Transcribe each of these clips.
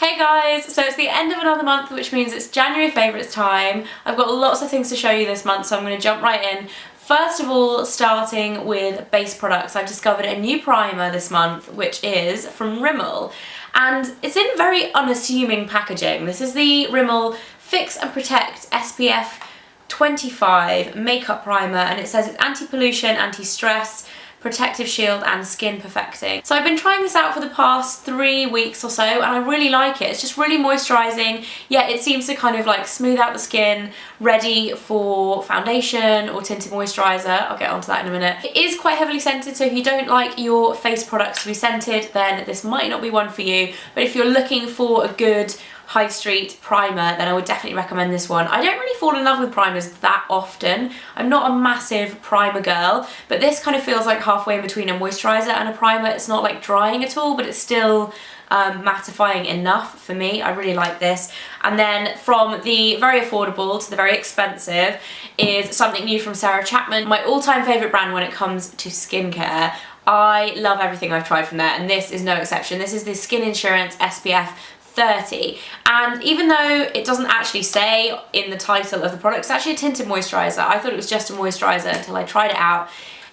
Hey guys, so it's the end of another month, which means it's January favourites time. I've got lots of things to show you this month, so I'm going to jump right in. First of all, starting with base products, I've discovered a new primer this month, which is from Rimmel. And it's in very unassuming packaging. This is the Rimmel Fix and Protect SPF 25 makeup primer, and it says it's anti-pollution, anti-stress, protective shield and skin perfecting. So I've been trying this out for the past 3 weeks or so and I really like it. It's just really moisturising, yet it seems to kind of like smooth out the skin, ready for foundation or tinted moisturiser. I'll get onto that in a minute. It is quite heavily scented, so if you don't like your face products to be scented, then this might not be one for you. But if you're looking for a good high street primer, then I would definitely recommend this one. I don't really fall in love with primers that often. I'm not a massive primer girl, but this kind of feels like halfway in between a moisturiser and a primer. It's not like drying at all, but it's still mattifying enough for me. I really like this. And then from the very affordable to the very expensive is something new from Sarah Chapman, my all-time favourite brand when it comes to skincare. I love everything I've tried from there, and this is no exception. This is the Skin Insurance SPF 30, and even though it doesn't actually say in the title of the product, it's actually a tinted moisturiser. I thought it was just a moisturiser until I tried it out.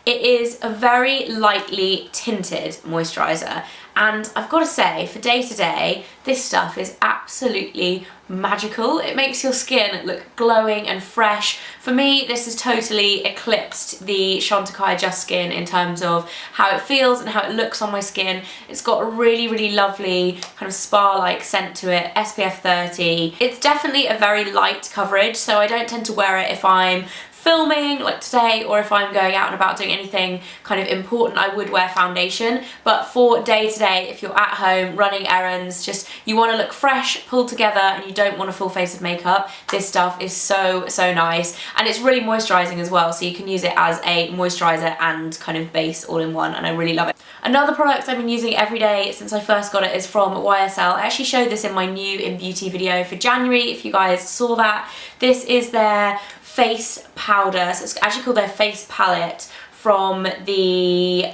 It is a very lightly tinted moisturiser, and I've got to say, for day to day, this stuff is absolutely magical. It makes your skin look glowing and fresh. For me, this has totally eclipsed the Chantecaille Just Skin in terms of how it feels and how it looks on my skin. It's got a really, really lovely kind of spa-like scent to it, SPF 30. It's definitely a very light coverage, so I don't tend to wear it if I'm filming like today, or if I'm going out and about doing anything kind of important. I would wear foundation, but for day to day, if you're at home running errands, just you want to look fresh, pulled together, and you don't want a full face of makeup, this stuff is so nice. And it's really moisturising as well, so you can use it as a moisturiser and kind of base all in one, and I really love it. Another product I've been using every day since I first got it is from YSL. I actually showed this in my new in beauty video for January, if you guys saw that. This is their face powder, so it's actually called their face palette from the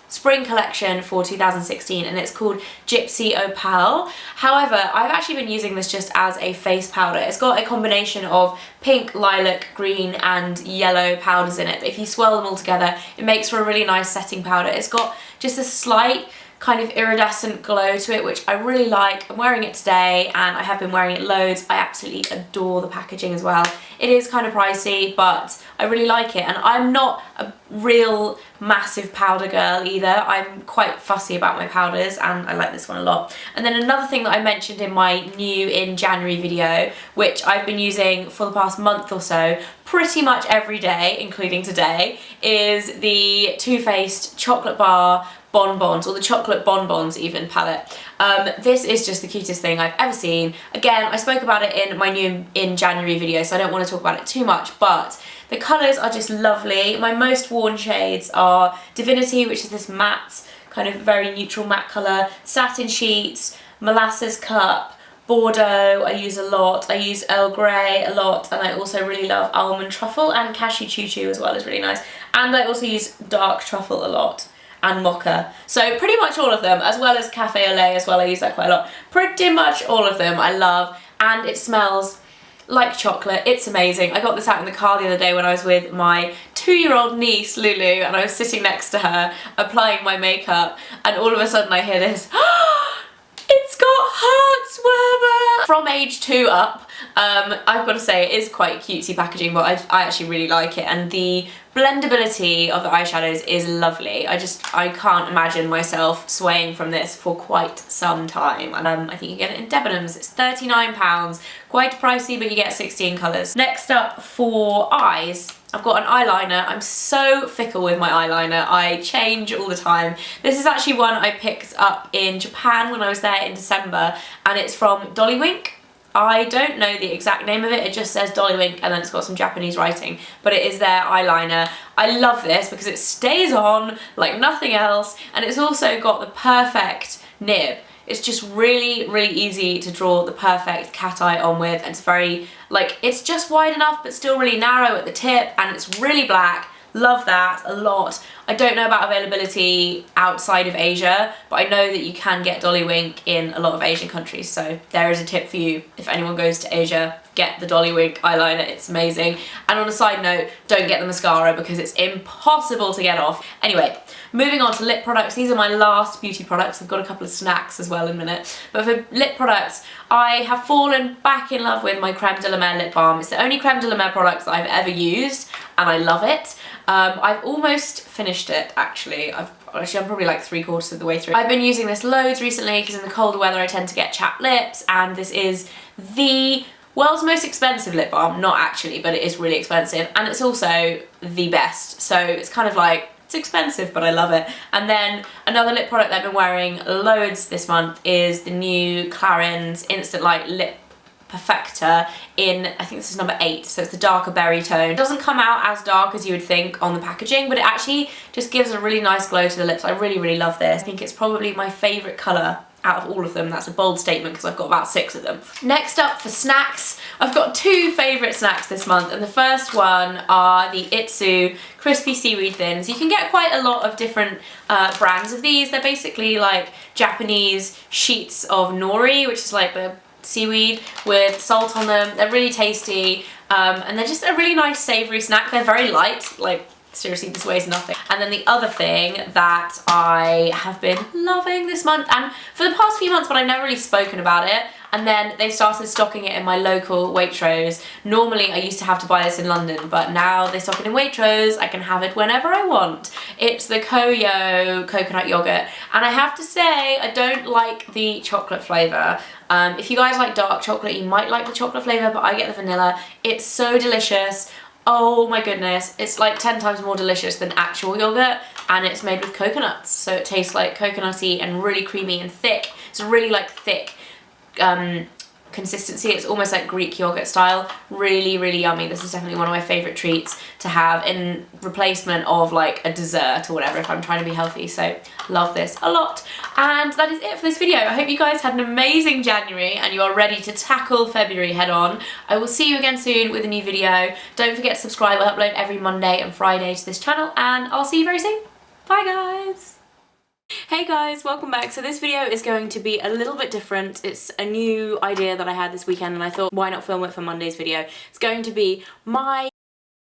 spring collection for 2016, and it's called Gypsy Opal. However, I've actually been using this just as a face powder. It's got a combination of pink, lilac, green and yellow powders in it, but if you swirl them all together, it makes for a really nice setting powder. It's got just a slight kind of iridescent glow to it, which I really like. I'm wearing it today and I have been wearing it loads. I absolutely adore the packaging as well. It is kind of pricey, but I really like it, and I'm not a real massive powder girl either. I'm quite fussy about my powders, and I like this one a lot. And then another thing that I mentioned in my new in January video, which I've been using for the past month or so, pretty much every day, including today, is the Too Faced Chocolate Bar Bonbons, or the Chocolate Bonbons even palette. This is just the cutest thing I've ever seen. Again, I spoke about it in my new in January video, so I don't want to talk about it too much, but the colours are just lovely. My most worn shades are Divinity, which is this matte, kind of very neutral matte colour, Satin Sheets, Molasses Cup, Bordeaux I use a lot, I use Earl Grey a lot, and I also really love Almond Truffle, and Cashew Choo Choo as well is really nice. And I also use Dark Truffle a lot, and Mocha. So pretty much all of them, as well as Cafe au Lait as well, I use that quite a lot. Pretty much all of them I love, and it smells like chocolate. It's amazing. I got this out in the car the other day when I was with my 2-year-old niece Lulu, and I was sitting next to her applying my makeup, and all of a sudden I hear this, it's got hearts, Werber! From age 2 up, I've got to say it is quite cutesy packaging, but I actually really like it, and the blendability of the eyeshadows is lovely. I can't imagine myself swaying from this for quite some time. I think you get it in Debenhams. It's £39, quite pricey, but you get 16 colours. Next up for eyes, I've got an eyeliner. I'm so fickle with my eyeliner. I change all the time. This is actually one I picked up in Japan when I was there in December, and it's from Dollywink. I don't know the exact name of it, it just says Dollywink and then it's got some Japanese writing, but it is their eyeliner. I love this because it stays on like nothing else, and it's also got the perfect nib. It's just really easy to draw the perfect cat eye on with, and it's very, like, it's just wide enough but still really narrow at the tip, and it's really black. Love that a lot. I don't know about availability outside of Asia, but I know that you can get Dolly Wink in a lot of Asian countries, so there is a tip for you. If anyone goes to Asia, get the Dolly Wink eyeliner, it's amazing. And on a side note, don't get the mascara because it's impossible to get off. Anyway, moving on to lip products. These are my last beauty products. I've got a couple of snacks as well in a minute. But for lip products, I have fallen back in love with my Creme de la Mer lip balm. It's the only Creme de la Mer product that I've ever used, and I love it. I've almost finished it, actually. I'm probably like 3/4 of the way through. I've been using this loads recently because in the colder weather I tend to get chapped lips, and this is the world's most expensive lip balm. Not actually, but it is really expensive, and it's also the best. So it's kind of like, it's expensive, but I love it. And then another lip product that I've been wearing loads this month is the new Clarins Instant Light Lip Perfector in, I think this is number 8, so it's the darker berry tone. It doesn't come out as dark as you would think on the packaging, but it actually just gives a really nice glow to the lips. I really, really love this. I think it's probably my favourite colour out of all of them. That's a bold statement because I've got about 6 of them. Next up for snacks, I've got 2 favourite snacks this month, and the first one are the Itsu Crispy Seaweed Thins. You can get quite a lot of different brands of these. They're basically like Japanese sheets of nori, which is like the seaweed with salt on them. They're really tasty, and they're just a really nice savoury snack. They're very light, like seriously this weighs nothing. And then the other thing that I have been loving this month, and for the past few months, but I've never really spoken about it, and then they started stocking it in my local Waitrose. Normally I used to have to buy this in London, but now they stock it in Waitrose. I can have it whenever I want. It's the Koyo coconut yogurt, and I have to say I don't like the chocolate flavour. If you guys like dark chocolate, you might like the chocolate flavour, but I get the vanilla. It's so delicious. Oh my goodness, it's like 10 times more delicious than actual yogurt, and it's made with coconuts, so it tastes like coconutty and really creamy and thick. It's a really like thick consistency. It's almost like Greek yogurt style. Really, really yummy. This is definitely one of my favourite treats to have in replacement of like a dessert or whatever if I'm trying to be healthy, so love this a lot. And that is it for this video. I hope you guys had an amazing January and you are ready to tackle February head on. I will see you again soon with a new video. Don't forget to subscribe. I upload every Monday and Friday to this channel, and I'll see you very soon. Bye guys! Hey guys, welcome back. So this video is going to be a little bit different. It's a new idea that I had this weekend and I thought, why not film it for Monday's video? It's going to be my